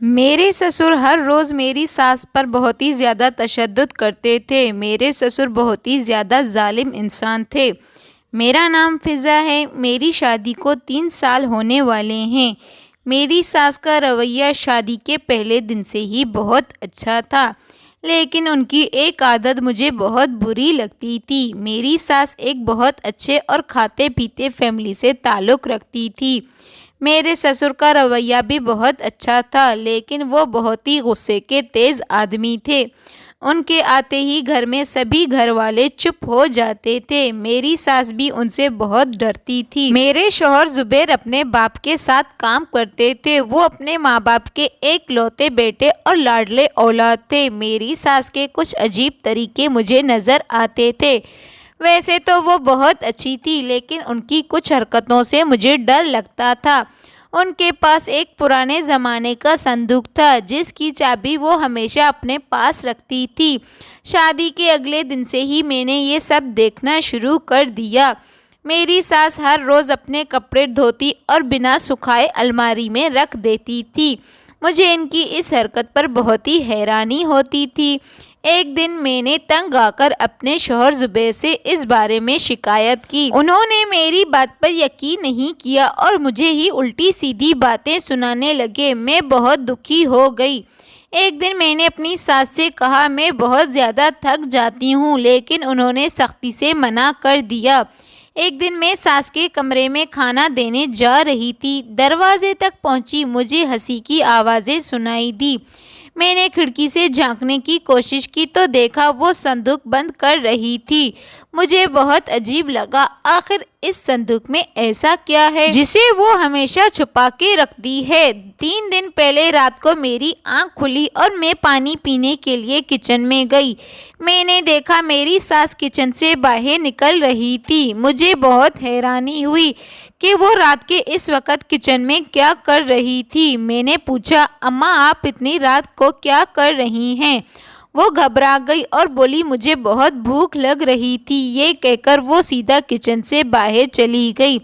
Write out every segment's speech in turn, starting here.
میرے سسر ہر روز میری ساس پر بہت ہی زیادہ تشدد کرتے تھے۔ میرے سسر بہت ہی زیادہ ظالم انسان تھے۔ میرا نام فضا ہے۔ میری شادی کو 3 سال ہونے والے ہیں۔ میری ساس کا رویہ شادی کے پہلے دن سے ہی بہت اچھا تھا، لیکن ان کی ایک عادت مجھے بہت بری لگتی تھی۔ میری ساس ایک بہت اچھے اور کھاتے پیتے فیملی سے تعلق رکھتی تھی۔ میرے سسر کا رویہ بھی بہت اچھا تھا، لیکن وہ بہت ہی غصے کے تیز آدمی تھے۔ ان کے آتے ہی گھر میں سبھی گھر والے چپ ہو جاتے تھے۔ میری ساس بھی ان سے بہت ڈرتی تھی۔ میرے شوہر زبیر اپنے باپ کے ساتھ کام کرتے تھے۔ وہ اپنے ماں باپ کے ایک لوتے بیٹے اور لاڈلے اولاد تھے۔ میری ساس کے کچھ عجیب طریقے مجھے نظر آتے تھے۔ ویسے تو وہ بہت اچھی تھی، لیکن ان کی کچھ حرکتوں سے مجھے ڈر لگتا تھا۔ ان کے پاس ایک پرانے زمانے کا صندوق تھا، جس کی چابی وہ ہمیشہ اپنے پاس رکھتی تھی۔ شادی کے اگلے دن سے ہی میں نے یہ سب دیکھنا شروع کر دیا۔ میری ساس ہر روز اپنے کپڑے دھوتی اور بنا سکھائے الماری میں رکھ دیتی تھی۔ مجھے ان کی اس حرکت پر بہت ہی حیرانی ہوتی تھی۔ ایک دن میں نے تنگ آ کر اپنے شوہر زبیر سے اس بارے میں شکایت کی۔ انہوں نے میری بات پر یقین نہیں کیا اور مجھے ہی الٹی سیدھی باتیں سنانے لگے۔ میں بہت دکھی ہو گئی۔ ایک دن میں نے اپنی ساس سے کہا، میں بہت زیادہ تھک جاتی ہوں، لیکن انہوں نے سختی سے منع کر دیا۔ ایک دن میں ساس کے کمرے میں کھانا دینے جا رہی تھی۔ دروازے تک پہنچی، مجھے ہنسی کی آوازیں سنائی دی۔ میں نے کھڑکی سے جھانکنے کی کوشش کی تو دیکھا وہ صندوق بند کر رہی تھی۔ مجھے بہت عجیب لگا، آخر اس صندوق میں ایسا کیا ہے جسے وہ ہمیشہ چھپا کے رکھتی ہے۔ 3 دن پہلے رات کو میری آنکھ کھلی اور میں پانی پینے کے لیے کچن میں گئی۔ میں نے دیکھا میری ساس کچن سے باہر نکل رہی تھی۔ مجھے بہت حیرانی ہوئی کہ وہ رات کے اس وقت کچن میں کیا کر رہی تھی۔ میں نے پوچھا، اماں آپ اتنی رات کو کیا کر رہی ہیں؟ وہ گھبرا گئی اور بولی، مجھے بہت بھوک لگ رہی تھی۔ یہ کہہ کر وہ سیدھا کچن سے باہر چلی گئی۔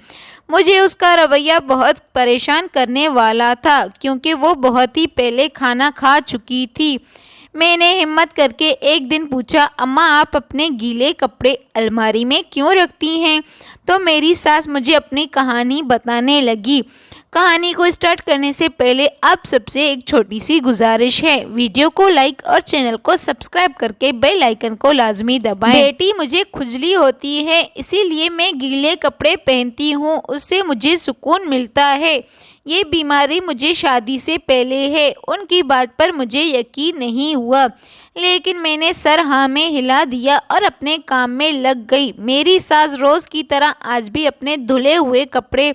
مجھے اس کا رویہ بہت پریشان کرنے والا تھا، کیونکہ وہ بہت ہی پہلے کھانا کھا چکی تھی۔ میں نے ہمت کر کے ایک دن پوچھا، اماں آپ اپنے گیلے کپڑے الماری میں کیوں رکھتی ہیں؟ تو میری ساس مجھے اپنی کہانی بتانے لگی۔ کہانی کو سٹارٹ کرنے سے پہلے آپ سب سے ایک چھوٹی سی گزارش ہے، ویڈیو کو لائک اور چینل کو سبسکرائب کر کے بیل آئیکن کو لازمی دبائیں۔ بیٹی مجھے کھجلی ہوتی ہے، اسی لیے میں گیلے کپڑے پہنتی ہوں، اس سے مجھے سکون ملتا ہے۔ یہ بیماری مجھے شادی سے پہلے ہے۔ ان کی بات پر مجھے یقین نہیں ہوا، لیکن میں نے سر ہاں میں ہلا دیا اور اپنے کام میں لگ گئی۔ میری ساس روز کی طرح آج بھی اپنے دھلے ہوئے کپڑے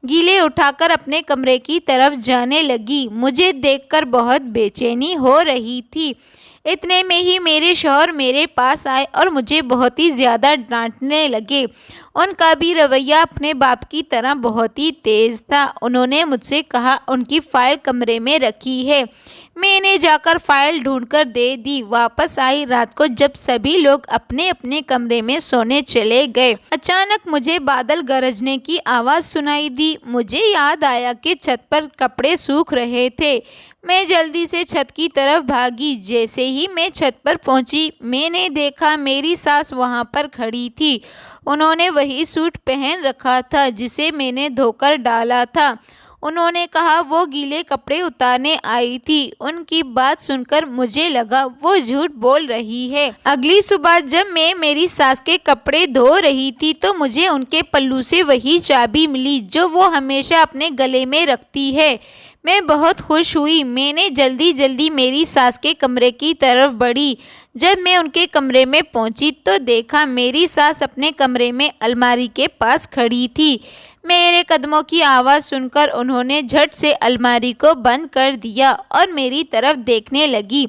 گیلے اٹھا کر اپنے کمرے کی طرف جانے لگی۔ مجھے دیکھ کر بہت بے چینی ہو رہی تھی۔ اتنے میں ہی میرے شوہر میرے پاس آئے اور مجھے بہت ہی زیادہ ڈانٹنے لگے۔ ان کا بھی رویہ اپنے باپ کی طرح بہت ہی تیز تھا۔ انہوں نے مجھ سے کہا، ان کی فائل کمرے میں رکھی ہے۔ میں نے جا کر فائل ڈھونڈ کر دے دی۔ واپس آئی رات کو جب سبھی لوگ اپنے اپنے کمرے میں سونے چلے گئے۔ اچانک مجھے بادل گرجنے کی آواز سنائی دی۔ مجھے یاد آیا کہ چھت پر کپڑے سوکھ رہے تھے۔ میں جلدی سے چھت کی طرف بھاگی۔ جیسے ہی میں چھت پر پہنچی، میں نے دیکھا میری ساس وہاں پر کھڑی تھی۔ انہوں نے وہی سوٹ پہن رکھا تھا جسے میں نے دھو کر ڈالا تھا۔ انہوں نے کہا وہ گیلے کپڑے اتارنے آئی تھی۔ ان کی بات سن کر مجھے لگا وہ جھوٹ بول رہی ہے۔ اگلی صبح جب میں میری ساس کے کپڑے دھو رہی تھی تو مجھے ان کے پلو سے وہی چابی ملی جو وہ ہمیشہ اپنے گلے میں رکھتی ہے۔ میں بہت خوش ہوئی۔ میں نے جلدی جلدی میری ساس کے کمرے کی طرف بڑھی۔ جب میں ان کے کمرے میں پہنچی تو دیکھا میری ساس اپنے کمرے میں الماری کے پاس کھڑی تھی۔ میرے قدموں کی آواز سن کر انہوں نے جھٹ سے الماری کو بند کر دیا اور میری طرف دیکھنے لگی۔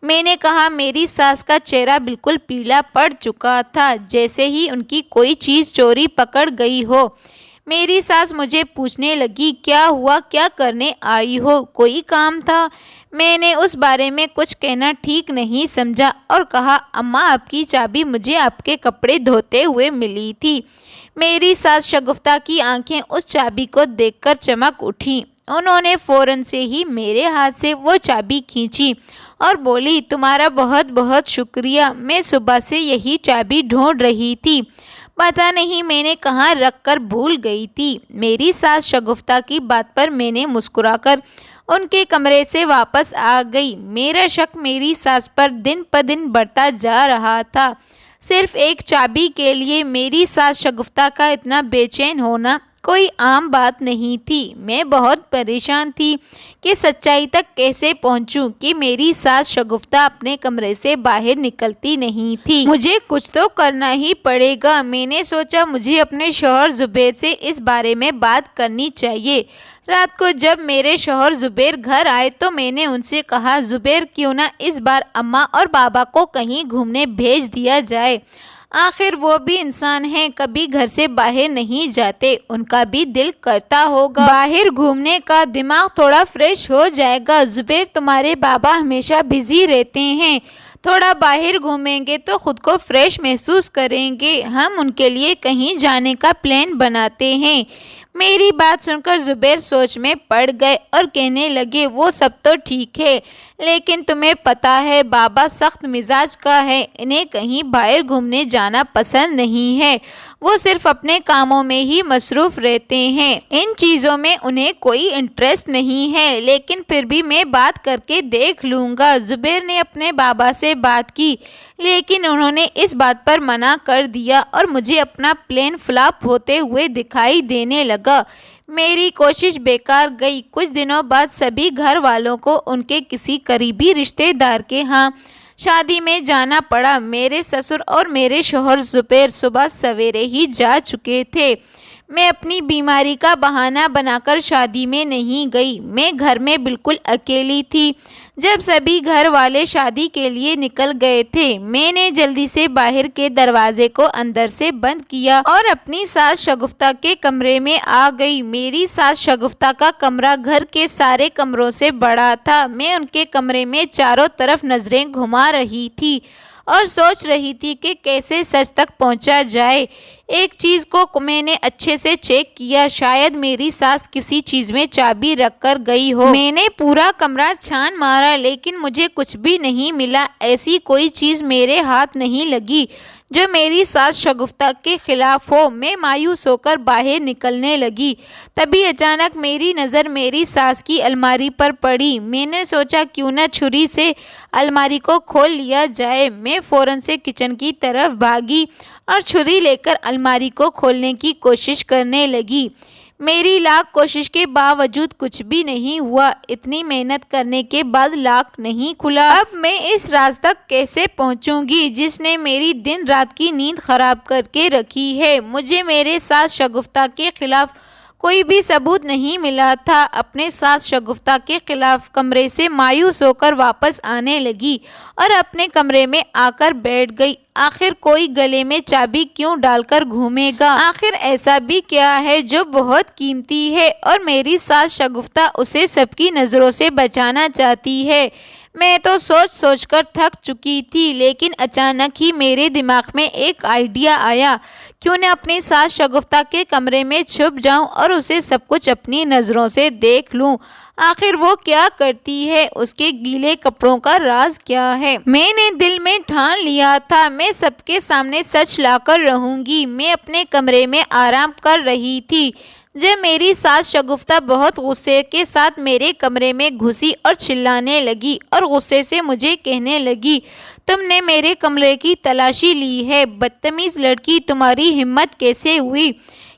میں نے کہا، میری ساس کا چہرہ بالکل پیلا پڑ چکا تھا، جیسے ہی ان کی کوئی چیز چوری پکڑ گئی ہو۔ میری ساس مجھے پوچھنے لگی، کیا ہوا، کیا کرنے آئی ہو، کوئی کام تھا؟ میں نے اس بارے میں کچھ کہنا ٹھیک نہیں سمجھا اور کہا، اماں آپ کی چابی مجھے آپ کے کپڑے دھوتے ہوئے ملی تھی۔ میری ساس شگفتہ کی آنکھیں اس چابی کو دیکھ کر چمک اٹھیں۔ انہوں نے فوراً سے ہی میرے ہاتھ سے وہ چابی کھینچی اور بولی تمہارا بہت بہت شکریہ، میں صبح سے یہی چابی ڈھونڈ رہی تھی، پتہ نہیں میں نے کہاں رکھ کر بھول گئی تھی۔ میری ساس شگفتہ کی بات پر میں نے مسکرا کر ان کے کمرے سے واپس آ گئی۔ میرا شک میری ساس پر دن بدن بڑھتا جا رہا تھا۔ صرف ایک چابی کے لیے میری ساس شگفتہ کا اتنا بے چین ہونا کوئی عام بات نہیں تھی۔ میں بہت پریشان تھی کہ سچائی تک کیسے پہنچوں کہ میری ساس شگفتہ اپنے کمرے سے باہر نکلتی نہیں تھی۔ مجھے کچھ تو کرنا ہی پڑے گا۔ میں نے سوچا مجھے اپنے شوہر زبیر سے اس بارے میں بات کرنی چاہیے۔ رات کو جب میرے شوہر زبیر گھر آئے تو میں نے ان سے کہا زبیر کیوں نہ اس بار اماں اور بابا کو کہیں گھومنے بھیج دیا جائے، آخر وہ بھی انسان ہیں، کبھی گھر سے باہر نہیں جاتے، ان کا بھی دل کرتا ہوگا باہر گھومنے کا، دماغ تھوڑا فریش ہو جائے گا۔ زبیر تمہارے بابا ہمیشہ بزی رہتے ہیں، تھوڑا باہر گھومیں گے تو خود کو فریش محسوس کریں گے، ہم ان کے لیے کہیں جانے کا پلان بناتے ہیں۔ میری بات سن کر زبیر سوچ میں پڑ گئے اور کہنے لگے وہ سب تو ٹھیک ہے، لیکن تمہیں پتہ ہے بابا سخت مزاج کا ہے، انہیں کہیں باہر گھومنے جانا پسند نہیں ہے، وہ صرف اپنے کاموں میں ہی مصروف رہتے ہیں، ان چیزوں میں انہیں کوئی انٹرسٹ نہیں ہے، لیکن پھر بھی میں بات کر کے دیکھ لوں گا۔ زبیر نے اپنے بابا سے بات کی لیکن انہوں نے اس بات پر منع کر دیا اور مجھے اپنا پلان فلاپ ہوتے ہوئے دکھائی دینے لگا۔ میری کوشش بیکار گئی۔ کچھ دنوں بعد سبھی گھر والوں کو ان کے کسی قریبی رشتے دار کے ہاں شادی میں جانا پڑا۔ میرے سسر اور میرے شوہر زبیر صبح سویرے ہی جا چکے تھے۔ میں اپنی بیماری کا بہانہ بنا کر شادی میں نہیں گئی، میں گھر میں بالکل اکیلی تھی۔ جب سبھی گھر والے شادی کے لیے نکل گئے تھے میں نے جلدی سے باہر کے دروازے کو اندر سے بند کیا اور اپنی ساس شگفتہ کے کمرے میں آ گئی۔ میری ساس شگفتہ کا کمرہ گھر کے سارے کمروں سے بڑا تھا۔ میں ان کے کمرے میں چاروں طرف نظریں گھما رہی تھی اور سوچ رہی تھی کہ کیسے سچ تک پہنچا جائے۔ ایک چیز کو میں نے اچھے سے چیک کیا، شاید میری ساس کسی چیز میں چابی رکھ کر گئی ہو۔ میں نے پورا کمرہ چھان مارا لیکن مجھے کچھ بھی نہیں ملا، ایسی کوئی چیز میرے ہاتھ نہیں لگی جو میری ساس شگفتہ کے خلاف ہو۔ میں مایوس ہو کر باہر نکلنے لگی، تبھی اچانک میری نظر میری ساس کی الماری پر پڑی۔ میں نے سوچا کیوں نہ چھری سے الماری کو کھول لیا جائے۔ میں فوراً سے کچن کی طرف بھاگی اور چھری لے کر الماری کو کھولنے کی کوشش کرنے لگی۔ میری لاکھ کوشش کے باوجود کچھ بھی نہیں ہوا۔ اتنی محنت کرنے کے بعد لاک نہیں کھلا۔ اب میں اس راز تک کیسے پہنچوں گی جس نے میری دن رات کی نیند خراب کر کے رکھی ہے؟ مجھے میرے ساس شگفتہ کے خلاف کوئی بھی ثبوت نہیں ملا تھا۔ اپنے ساس شگفتہ کے خلاف کمرے سے مایوس ہو کر واپس آنے لگی اور اپنے کمرے میں آ کر بیٹھ گئی۔ آخر کوئی گلے میں چابی کیوں ڈال کر گھومے گا؟ آخر ایسا بھی کیا ہے جو بہت قیمتی ہے اور میری ساس شگفتہ اسے سب کی نظروں سے بچانا چاہتی ہے؟ میں تو سوچ سوچ کر تھک چکی تھی لیکن اچانک ہی میرے دماغ میں ایک آئیڈیا آیا، کیوں نہ اپنی ساس شگفتہ کے کمرے میں چھپ جاؤں اور اسے سب کچھ اپنی نظروں سے دیکھ لوں۔ آخر وہ کیا کرتی ہے، اس کے گیلے کپڑوں کا راز کیا ہے؟ میں نے دل میں ٹھان لیا تھا میں سب کے سامنے سچ لا کر رہوں گی۔ میں اپنے کمرے میں آرام کر رہی تھی جب میری ساس شگفتہ بہت غصے کے ساتھ میرے کمرے میں گھسی اور چلانے لگی اور غصے سے مجھے کہنے لگی تم نے میرے کمرے کی تلاشی لی ہے، بدتمیز لڑکی، تمہاری ہمت کیسے ہوئی؟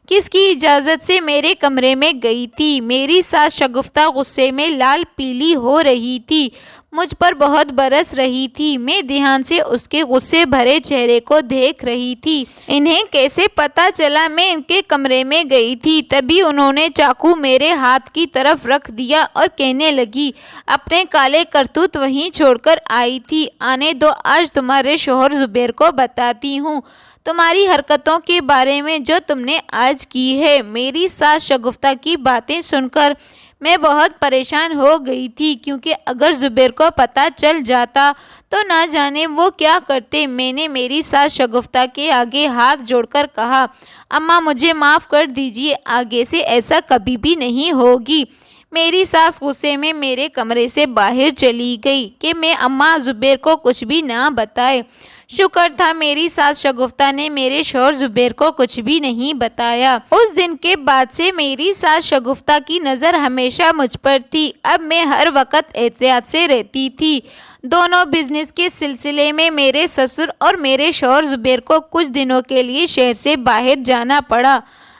کس کی اجازت سے میرے کمرے میں گئی تھی؟ میری ساس شگفتہ غصے میں لال پیلی ہو رہی تھی، مجھ پر بہت برس رہی تھی۔ میں دھیان سے اس کے غصے بھرے چہرے کو دیکھ رہی تھی۔ انہیں کیسے پتا چلا میں ان کے کمرے میں گئی تھی؟ تبھی انہوں نے چاقو میرے ہاتھ کی طرف رکھ دیا اور کہنے لگی اپنے کالے کرتوت وہیں چھوڑ کر آئی تھی، آنے دو، آج تمہارے شوہر زبیر کو بتاتی ہوں تمہاری حرکتوں کے بارے میں جو تم نے آج کی ہے۔ میری ساس شگفتہ کی باتیں سن کر میں بہت پریشان ہو گئی تھی کیونکہ اگر زبیر کو پتہ چل جاتا تو نہ جانے وہ کیا کرتے۔ میں نے میری ساس شگفتہ کے آگے ہاتھ جوڑ کر کہا اماں مجھے معاف کر دیجیے، آگے سے ایسا کبھی بھی نہیں ہوگی۔ میری ساس غصے میں میرے کمرے سے باہر چلی گئی کہ میں اماں زبیر کو کچھ بھی نہ بتائے۔ شکر تھا میری ساس شگفتہ نے میرے شوہر زبیر کو کچھ بھی نہیں بتایا۔ اس دن کے بعد سے میری ساس شگفتہ کی نظر ہمیشہ مجھ پر تھی۔ اب میں ہر وقت احتیاط سے رہتی تھی۔ دونوں بزنس کے سلسلے میں میرے سسر اور میرے شوہر زبیر کو کچھ دنوں کے لیے شہر سے باہر جانا پڑا۔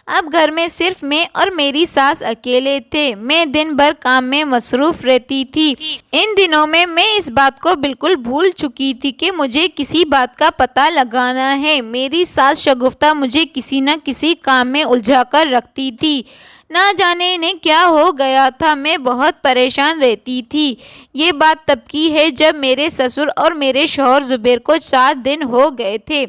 اب گھر میں صرف میں اور میری ساس اکیلے تھے۔ میں دن بھر کام میں مصروف رہتی تھی۔ ان دنوں میں اس بات کو بالکل بھول چکی تھی کہ مجھے کسی بات کا پتہ لگانا ہے۔ میری ساس شگفتہ مجھے کسی نہ کسی کام میں الجھا کر رکھتی تھی۔ نہ جانے انہیں کیا ہو گیا تھا، میں بہت پریشان رہتی تھی۔ یہ بات تب کی ہے جب میرے سسر اور میرے شوہر زبیر کو 4 دن ہو گئے تھے۔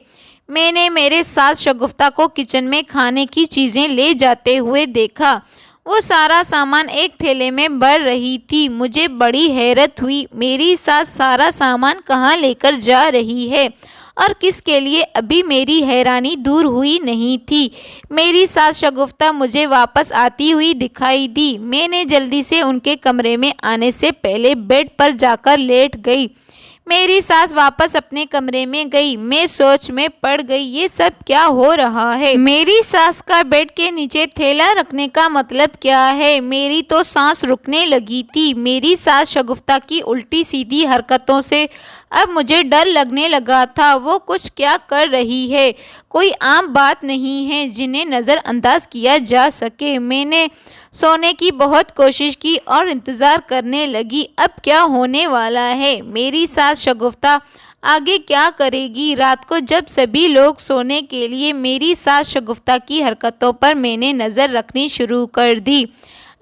میں نے میرے ساس شگفتہ کو کچن میں کھانے کی چیزیں لے جاتے ہوئے دیکھا۔ وہ سارا سامان ایک تھیلے میں بھر رہی تھی۔ مجھے بڑی حیرت ہوئی، میری ساس سارا سامان کہاں لے کر جا رہی ہے اور کس کے لیے؟ ابھی میری حیرانی دور ہوئی نہیں تھی۔ میری ساس شگفتہ مجھے واپس آتی ہوئی دکھائی دی۔ میں نے جلدی سے ان کے کمرے میں آنے سے پہلے بیڈ پر جا کر لیٹ گئی۔ میری ساس واپس اپنے کمرے میں گئی۔ میں سوچ میں پڑ گئی، یہ سب کیا ہو رہا ہے؟ میری ساس کا بیڈ کے نیچے تھیلا رکھنے کا مطلب کیا ہے؟ میری تو سانس رکنے لگی تھی۔ میری ساس شگفتہ کی الٹی سیدھی حرکتوں سے اب مجھے ڈر لگنے لگا تھا۔ وہ کچھ کیا کر رہی ہے، کوئی عام بات نہیں ہے جنہیں نظر انداز کیا جا سکے۔ میں نے سونے کی بہت کوشش کی اور انتظار کرنے لگی، اب کیا ہونے والا ہے؟ میری ساس شگفتہ آگے کیا کرے گی؟ رات کو جب سبھی لوگ سونے کے لیے میری ساس شگفتہ کی حرکتوں پر میں نے نظر رکھنی شروع کر دی۔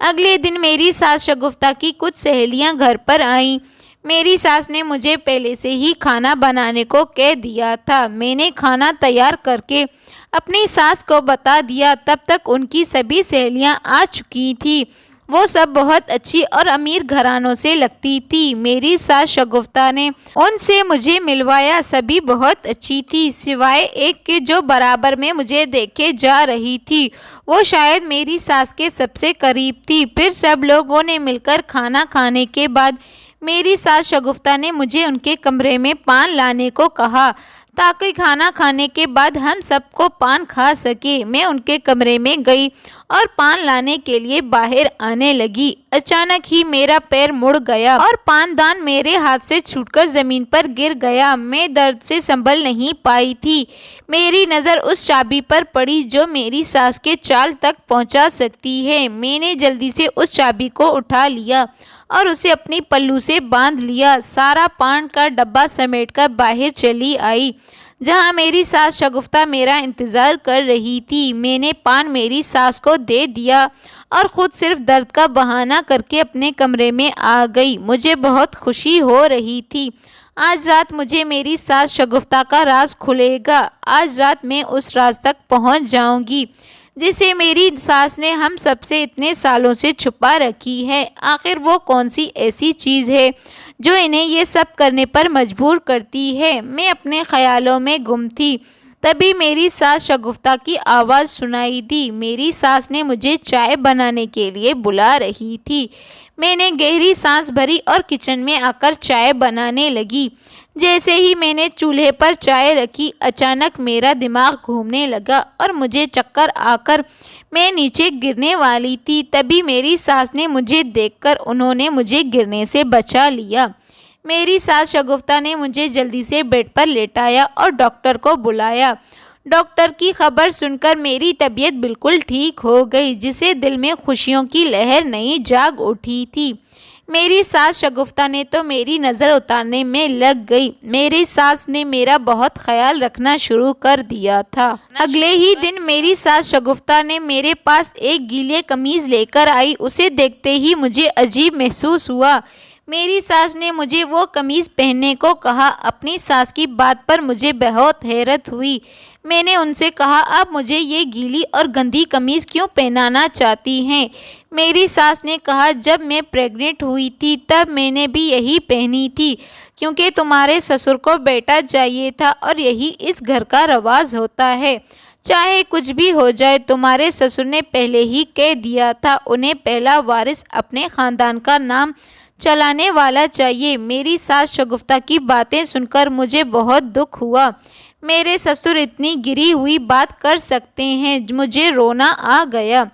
اگلے دن میری ساس شگفتہ کی کچھ سہیلیاں گھر پر آئیں۔ میری ساس نے مجھے پہلے سے ہی کھانا بنانے کو کہہ دیا تھا۔ میں نے کھانا تیار کر کے اپنی ساس کو بتا دیا۔ تب تک ان کی سبھی سہیلیاں آ چکی تھیں۔ وہ سب بہت اچھی اور امیر گھرانوں سے لگتی تھی۔ میری ساس شگفتہ نے ان سے مجھے ملوایا۔ سبھی بہت اچھی تھی سوائے ایک کے جو برابر میں مجھے دیکھے جا رہی تھی۔ وہ شاید میری ساس کے سب سے قریب تھی۔ پھر سب لوگوں نے مل کر کھانا کھانے کے بعد میری ساس شگفتہ نے مجھے ان کے کمرے میں پان لانے کو کہا تاکہ کھانا کھانے کے بعد ہم سب کو پان کھا سکے۔ میں ان کے کمرے میں گئی اور پان لانے کے لیے باہر آنے لگی۔ اچانک ہی میرا پیر مڑ گیا اور پان دان میرے ہاتھ سے چھوٹ کر زمین پر گر گیا۔ میں درد سے سنبھل نہیں پائی تھی۔ میری نظر اس چابی پر پڑی جو میری ساس کے چال تک پہنچا سکتی ہے۔ میں نے جلدی سے اس چابی کو اٹھا لیا اور اسے اپنی پلو سے باندھ لیا۔ سارا پان کا ڈبہ سمیٹ کر باہر چلی آئی جہاں میری ساس شگفتہ میرا انتظار کر رہی تھی۔ میں نے پان میری ساس کو دے دیا اور خود صرف درد کا بہانہ کر کے اپنے کمرے میں آ گئی۔ مجھے بہت خوشی ہو رہی تھی۔ آج رات مجھے میری ساس شگفتہ کا راز کھلے گا۔ آج رات میں اس راز تک پہنچ جاؤں گی جسے میری ساس نے ہم سب سے اتنے سالوں سے چھپا رکھی ہے۔ آخر وہ کون سی ایسی چیز ہے جو انہیں یہ سب کرنے پر مجبور کرتی ہے؟ میں اپنے خیالوں میں گم تھی۔ تبھی میری ساس شگفتہ کی آواز سنائی دی۔ میری ساس نے مجھے چائے بنانے کے لیے بلا رہی تھی۔ میں نے گہری سانس بھری اور کچن میں آ کر چائے بنانے لگی۔ جیسے ہی میں نے چولہے پر چائے رکھی، اچانک میرا دماغ گھومنے لگا اور مجھے چکر آ کر میں نیچے گرنے والی تھی۔ تبھی میری ساس نے مجھے دیکھ کر انہوں نے مجھے گرنے سے بچا لیا۔ میری ساس شگفتہ نے مجھے جلدی سے بیڈ پر لیٹایا اور ڈاکٹر کو بلایا۔ ڈاکٹر کی خبر سن کر میری طبیعت بالکل ٹھیک ہو گئی، جسے دل میں خوشیوں کی لہر نئی جاگ اٹھی تھی۔ میری ساس شگفتہ نے تو میری نظر اتارنے میں لگ گئی۔ میری ساس نے میرا بہت خیال رکھنا شروع کر دیا تھا۔ اگلے ہی دن میری ساس شگفتہ نے میرے پاس ایک گیلے قمیض لے کر آئی۔ اسے دیکھتے ہی مجھے عجیب محسوس ہوا۔ میری ساس نے مجھے وہ قمیض پہننے کو کہا۔ اپنی ساس کی بات پر مجھے بہت حیرت ہوئی۔ میں نے ان سے کہا، آپ مجھے یہ گیلی اور گندی قمیض کیوں پہنانا چاہتی ہیں؟ میری ساس نے کہا، جب میں پریگننٹ ہوئی تھی تب میں نے بھی یہی پہنی تھی، کیونکہ تمہارے سسر کو بیٹا چاہیے تھا اور یہی اس گھر کا رواج ہوتا ہے۔ چاہے کچھ بھی ہو جائے، تمہارے سسر نے پہلے ہی کہہ دیا تھا، انہیں پہلا وارث اپنے خاندان کا نام چلانے والا چاہیے۔ میری ساس شگفتہ کی باتیں سن کر مجھے بہت دکھ ہوا۔ میرے سسر اتنی گری ہوئی بات کر سکتے ہیں؟ مجھے رونا آ گیا۔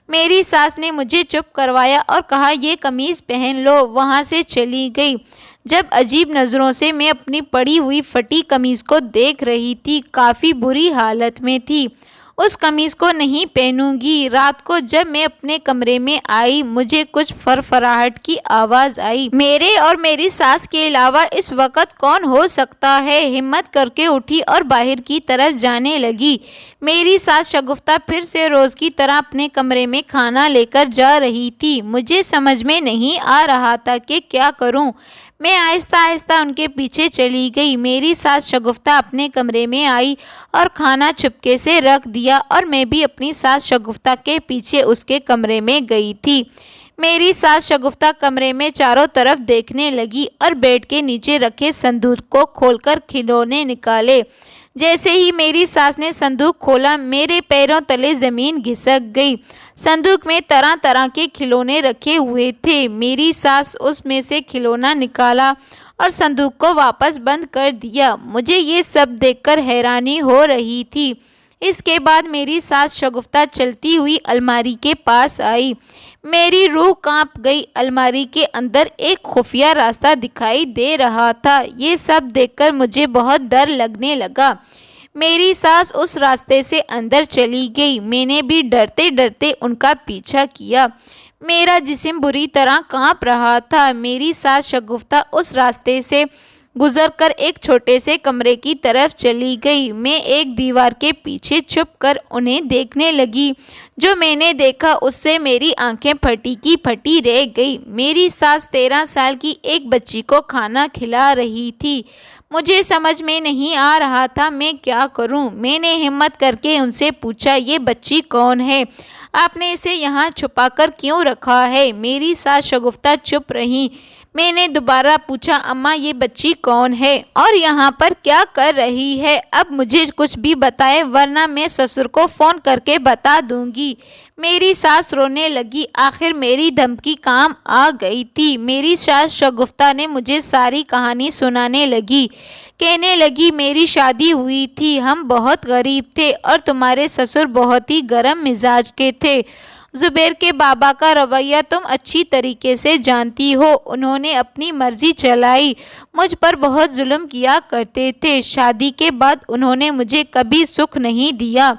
میری ساس نے مجھے چپ کروایا اور کہا، یہ قمیض پہن لو، وہاں سے چلی گئی۔ جب عجیب نظروں سے میں اپنی پڑی ہوئی پھٹی قمیض کو دیکھ رہی تھی، کافی بری حالت میں تھی۔ اس قمیض کو نہیں پہنوں گی۔ رات کو جب میں اپنے کمرے میں آئی، مجھے کچھ فرفراہٹ کی آواز آئی۔ میرے اور میری ساس کے علاوہ اس وقت کون ہو سکتا ہے؟ ہمت کر کے اٹھی اور باہر کی طرف جانے لگی۔ میری ساس شگفتہ پھر سے روز کی طرح اپنے کمرے میں کھانا لے کر جا رہی تھی۔ مجھے سمجھ میں نہیں آ رہا تھا کہ کیا کروں۔ میں آہستہ آہستہ ان کے پیچھے چلی گئی۔ میری ساس شگفتہ اپنے کمرے میں آئی اور کھانا چپکے سے رکھ دیا اور میں بھی اپنی ساس شگفتہ کے پیچھے اس کے کمرے میں گئی تھی۔ میری ساس شگفتہ کمرے میں چاروں طرف دیکھنے لگی اور بیڈ کے نیچے رکھے صندوق کو کھول کر کھلونے نکالے۔ جیسے ہی میری ساس نے صندوق کھولا، میرے پیروں تلے زمین گھسک گئی۔ صندوق میں طرح طرح کے کھلونے رکھے ہوئے تھے۔ میری ساس اس میں سے کھلونا نکالا اور صندوق کو واپس بند کر دیا۔ مجھے یہ سب دیکھ کر حیرانی ہو رہی تھی۔ اس کے بعد میری ساس شگفتہ چلتی ہوئی الماری کے پاس آئی۔ میری روح کانپ گئی۔ الماری کے اندر ایک خفیہ راستہ دکھائی دے رہا تھا۔ یہ سب دیکھ کر مجھے بہت ڈر لگنے لگا۔ میری ساس اس راستے سے اندر چلی گئی۔ میں نے بھی ڈرتے ڈرتے ان کا پیچھا کیا۔ میرا جسم بری طرح کانپ رہا تھا۔ میری ساس شگفتہ اس راستے سے گزر کر ایک چھوٹے سے کمرے کی طرف چلی گئی۔ میں ایک دیوار کے پیچھے چھپ کر انہیں دیکھنے لگی۔ جو میں نے دیکھا اس سے میری آنکھیں پھٹی کی پھٹی رہ گئی۔ میری ساس 13 سال کی ایک بچی کو کھانا کھلا رہی تھی۔ مجھے سمجھ میں نہیں آ رہا تھا میں کیا کروں۔ میں نے ہمت کر کے ان سے پوچھا، یہ بچی کون ہے؟ آپ نے اسے یہاں چھپا کر کیوں رکھا ہے؟ میری ساس شگفتہ چپ رہی۔ میں نے دوبارہ پوچھا، اماں یہ بچی کون ہے اور یہاں پر کیا کر رہی ہے؟ اب مجھے کچھ بھی بتائیں ورنہ میں سسر کو فون کر کے بتا دوں گی۔ میری ساس رونے لگی۔ آخر میری دھمکی کام آ گئی تھی۔ میری ساس شگفتہ نے مجھے ساری کہانی سنانے لگی۔ کہنے لگی، میری شادی ہوئی تھی، ہم بہت غریب تھے اور تمہارے سسر بہت ہی گرم مزاج کے تھے۔ زبیر کے بابا کا رویہ تم اچھی طریقے سے جانتی ہو۔ انہوں نے اپنی مرضی چلائی، مجھ پر بہت ظلم کیا کرتے تھے۔ شادی کے بعد انہوں نے مجھے کبھی سکھ نہیں دیا۔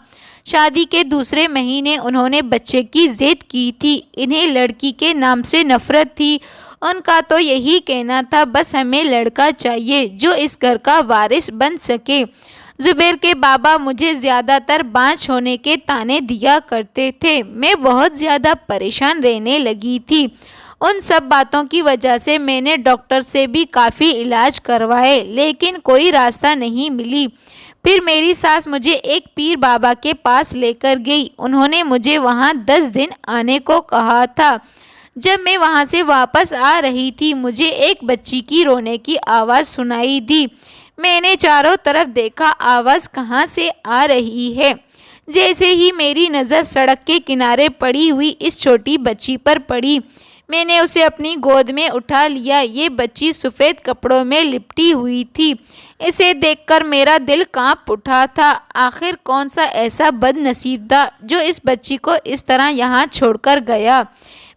شادی کے دوسرے مہینے انہوں نے بچے کی ضد کی تھی۔ انہیں لڑکی کے نام سے نفرت تھی۔ ان کا تو یہی کہنا تھا، بس ہمیں لڑکا چاہیے جو اس گھر کا وارث بن سکے۔ زبیر کے بابا مجھے زیادہ تر بانجھ ہونے کے طعنے دیا کرتے تھے۔ میں بہت زیادہ پریشان رہنے لگی تھی۔ ان سب باتوں کی وجہ سے میں نے ڈاکٹر سے بھی کافی علاج کروائے، لیکن کوئی راستہ نہیں ملی۔ پھر میری ساس مجھے ایک پیر بابا کے پاس لے کر گئی۔ انہوں نے مجھے وہاں 10 دن آنے کو کہا تھا۔ جب میں وہاں سے واپس آ رہی تھی، مجھے ایک بچی کی رونے کی آواز سنائی دی۔ میں نے چاروں طرف دیکھا، آواز کہاں سے آ رہی ہے؟ جیسے ہی میری نظر سڑک کے کنارے پڑی ہوئی اس چھوٹی بچی پر پڑی، میں نے اسے اپنی گود میں اٹھا لیا۔ یہ بچی سفید کپڑوں میں لپٹی ہوئی تھی۔ اسے دیکھ کر میرا دل کانپ اٹھا تھا۔ آخر کون سا ایسا بد نصیب تھا جو اس بچی کو اس طرح یہاں چھوڑ کر گیا؟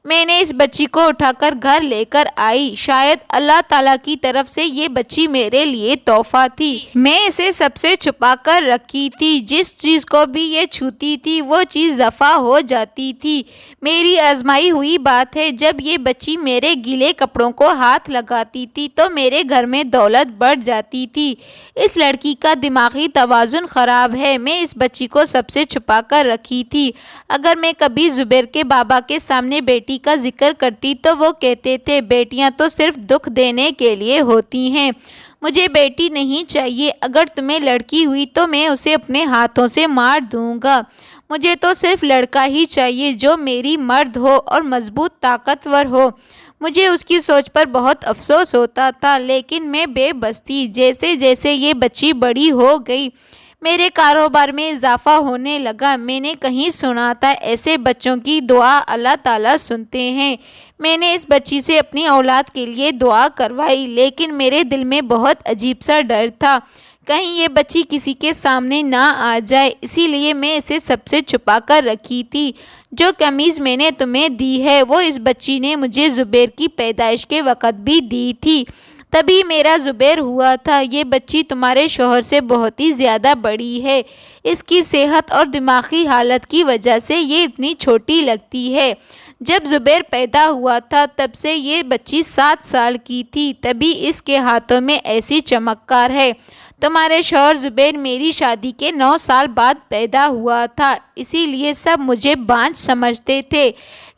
میں نے اس بچی کو اٹھا کر گھر لے کر آئی۔ شاید اللہ تعالیٰ کی طرف سے یہ بچی میرے لیے تحفہ تھی۔ میں اسے سب سے چھپا کر رکھی تھی۔ جس چیز کو بھی یہ چھوتی تھی وہ چیز دفع ہو جاتی تھی۔ میری آزمائی ہوئی بات ہے، جب یہ بچی میرے گیلے کپڑوں کو ہاتھ لگاتی تھی تو میرے گھر میں دولت بڑھ جاتی تھی۔ اس لڑکی کا دماغی توازن خراب ہے۔ میں اس بچی کو سب سے چھپا کر رکھی تھی۔ اگر میں کبھی زبیر کے بابا کے سامنے بیٹی کا ذکر کرتی تو وہ کہتے تھے، بیٹیاں تو صرف دکھ دینے کے لیے ہوتی ہیں، مجھے بیٹی نہیں چاہیے۔ اگر تمہیں لڑکی ہوئی تو میں اسے اپنے ہاتھوں سے مار دوں گا۔ مجھے تو صرف لڑکا ہی چاہیے جو میری مرد ہو اور مضبوط طاقتور ہو۔ مجھے اس کی سوچ پر بہت افسوس ہوتا تھا، لیکن میں بے بس تھی۔ جیسے جیسے یہ بچی بڑی ہو گئی، میرے کاروبار میں اضافہ ہونے لگا۔ میں نے کہیں سنا تھا ایسے بچوں کی دعا اللہ تعالیٰ سنتے ہیں۔ میں نے اس بچی سے اپنی اولاد کے لیے دعا کروائی، لیکن میرے دل میں بہت عجیب سا ڈر تھا، کہیں یہ بچی کسی کے سامنے نہ آ جائے، اسی لیے میں اسے سب سے چھپا کر رکھی تھی۔ جو قمیض میں نے تمہیں دی ہے وہ اس بچی نے مجھے زبیر کی پیدائش کے وقت بھی دی تھی، تبھی میرا زبیر ہوا تھا۔ یہ بچی تمہارے شوہر سے بہت ہی زیادہ بڑی ہے، اس کی صحت اور دماغی حالت کی وجہ سے یہ اتنی چھوٹی لگتی ہے۔ جب زبیر پیدا ہوا تھا تب سے یہ بچی 7 سال کی تھی، تبھی اس کے ہاتھوں میں ایسی چمکار ہے۔ تمہارے شوہر زبیر میری شادی کے 9 سال بعد پیدا ہوا تھا، اسی لیے سب مجھے بانجھ سمجھتے تھے،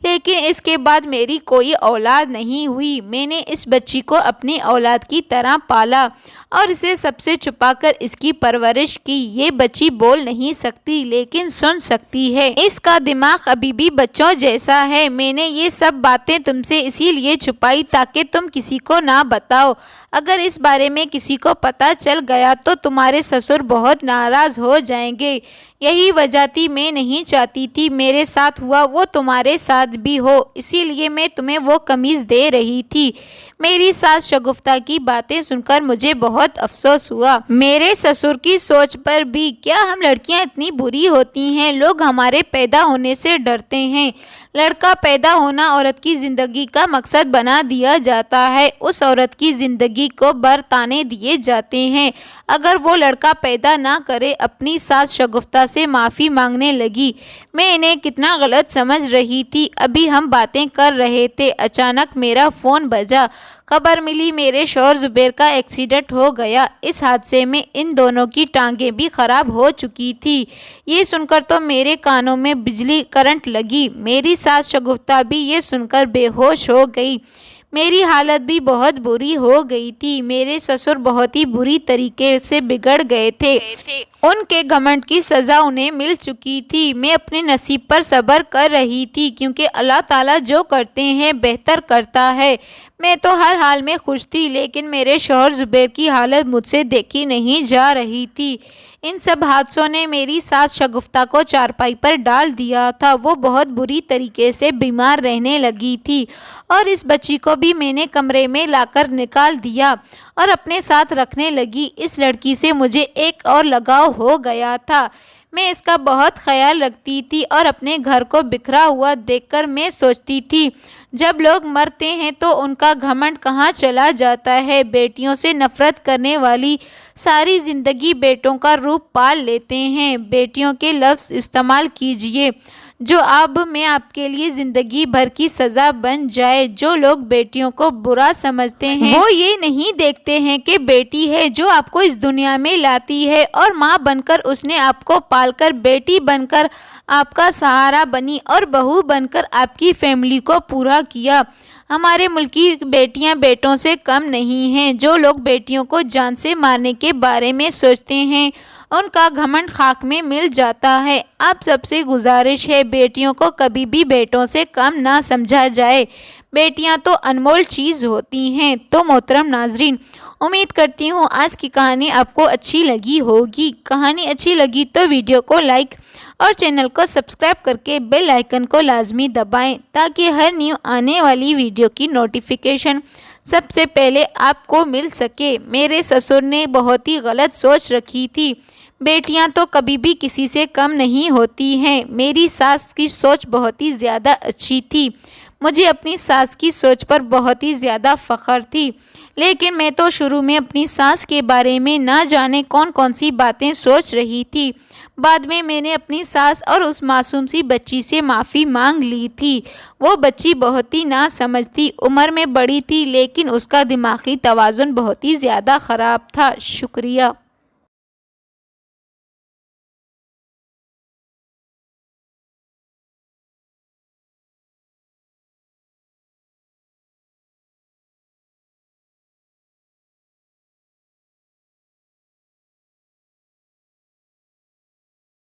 لیکن اس کے بعد میری کوئی اولاد نہیں ہوئی۔ میں نے اس بچی کو اپنی اولاد کی طرح پالا اور اسے سب سے چھپا کر اس کی پرورش کی۔ یہ بچی بول نہیں سکتی لیکن سن سکتی ہے، اس کا دماغ ابھی بھی بچوں جیسا ہے۔ میں نے یہ سب باتیں تم سے اسی لیے چھپائی تاکہ تم کسی کو نہ بتاؤ، اگر اس بارے میں کسی کو پتہ چل گیا تو تمہارے سسر بہت ناراض ہو جائیں گے۔ یہی وجہ تھی، میں نہیں چاہتی تھی میرے ساتھ ہوا وہ تمہارے ساتھ بھی ہو، اسی لیے میں تمہیں وہ قمیض دے رہی تھی۔ میری ساس شگفتہ کی باتیں سن کر مجھے بہت افسوس ہوا۔ میرے سسر کی سوچ پر بھی، کیا ہم لڑکیاں اتنی بری ہوتی ہیں؟ لوگ ہمارے پیدا ہونے سے ڈرتے ہیں۔ لڑکا پیدا ہونا عورت کی زندگی کا مقصد بنا دیا جاتا ہے، اس عورت کی زندگی کو برتانے دیے جاتے ہیں۔ اگر وہ لڑکا پیدا نہ کرے۔ اپنی ساس شگفتہ سے معافی مانگنے لگی۔ میں انہیں کتنا غلط سمجھ رہی تھی۔ ابھی ہم باتیں کر رہے تھے، اچانک میرا فون بجا۔ خبر ملی میرے شوہر زبیر کا ایکسیڈنٹ ہو گیا۔ اس حادثے میں ان دونوں کی ٹانگیں بھی خراب ہو چکی تھی۔ یہ سن کر تو میرے کانوں میں بجلی کرنٹ لگی۔ میری ساس شگفتہ بھی یہ سن کر بے ہوش ہو گئی۔ میری حالت بھی بہت بری ہو گئی تھی۔ میرے سسر بہت ہی بری طریقے سے بگڑ گئے تھے، ان کے گھمنڈ کی سزا انہیں مل چکی تھی۔ میں اپنے نصیب پر صبر کر رہی تھی، کیونکہ اللہ تعالیٰ جو کرتے ہیں بہتر کرتا ہے۔ میں تو ہر حال میں خوش تھی، لیکن میرے شوہر زبیر کی حالت مجھ سے دیکھی نہیں جا رہی تھی۔ ان سب حادثوں نے میری ساس شگفتہ کو چارپائی پر ڈال دیا تھا۔ وہ بہت بری طریقے سے بیمار رہنے لگی تھی، اور اس بچی کو بھی میں نے کمرے میں لا کر نکال دیا اور اپنے ساتھ رکھنے لگی۔ اس لڑکی سے مجھے ایک اور لگاؤ ہو گیا تھا۔ میں اس کا بہت خیال رکھتی تھی، اور اپنے گھر کو بکھرا ہوا دیکھ کر میں سوچتی تھی، جب لوگ مرتے ہیں تو ان کا گھمنڈ کہاں چلا جاتا ہے؟ بیٹیوں سے نفرت کرنے والی ساری زندگی بیٹوں کا روپ پال لیتے ہیں۔ بیٹیوں کے لفظ استعمال کیجیے جو اب میں آپ کے لیے زندگی بھر کی سزا بن جائے۔ جو لوگ بیٹیوں کو برا سمجھتے ہیں وہ یہ نہیں دیکھتے ہیں کہ بیٹی ہے جو آپ کو اس دنیا میں لاتی ہے، اور ماں بن کر اس نے آپ کو پال کر بیٹی بن کر آپ کا سہارا بنی، اور بہو بن کر آپ کی فیملی کو پورا کیا۔ ہمارے ملک کی بیٹیاں بیٹوں سے کم نہیں ہیں۔ جو لوگ بیٹیوں کو جان سے مارنے کے بارے میں سوچتے ہیں ان کا گھمنڈ خاک میں مل جاتا ہے۔ آپ سب سے گزارش ہے، بیٹیوں کو کبھی بھی بیٹوں سے کم نہ سمجھا جائے۔ بیٹیاں تو انمول چیز ہوتی ہیں۔ تو محترم ناظرین، امید کرتی ہوں آج کی کہانی آپ کو اچھی لگی ہوگی۔ کہانی اچھی لگی تو ویڈیو کو لائک اور چینل کو سبسکرائب کر کے بیل آئیکن کو لازمی دبائیں، تاکہ ہر نیو آنے والی ویڈیو کی نوٹیفیکیشن سب سے پہلے آپ کو مل سکے۔ میرے سسر نے بہت ہی غلط سوچ رکھی تھی، بیٹیاں تو کبھی بھی کسی سے کم نہیں ہوتی ہیں۔ میری ساس کی سوچ بہت ہی زیادہ اچھی تھی، مجھے اپنی ساس کی سوچ پر بہت ہی زیادہ فخر تھی، لیکن میں تو شروع میں اپنی ساس کے بارے میں نہ جانے کون سی باتیں سوچ رہی تھی۔ بعد میں نے اپنی ساس اور اس معصوم سی بچی سے معافی مانگ لی تھی۔ وہ بچی بہت ہی نہ سمجھ تھی، عمر میں بڑی تھی، لیکن اس کا دماغی توازن بہت ہی زیادہ خراب تھا۔ شکریہ۔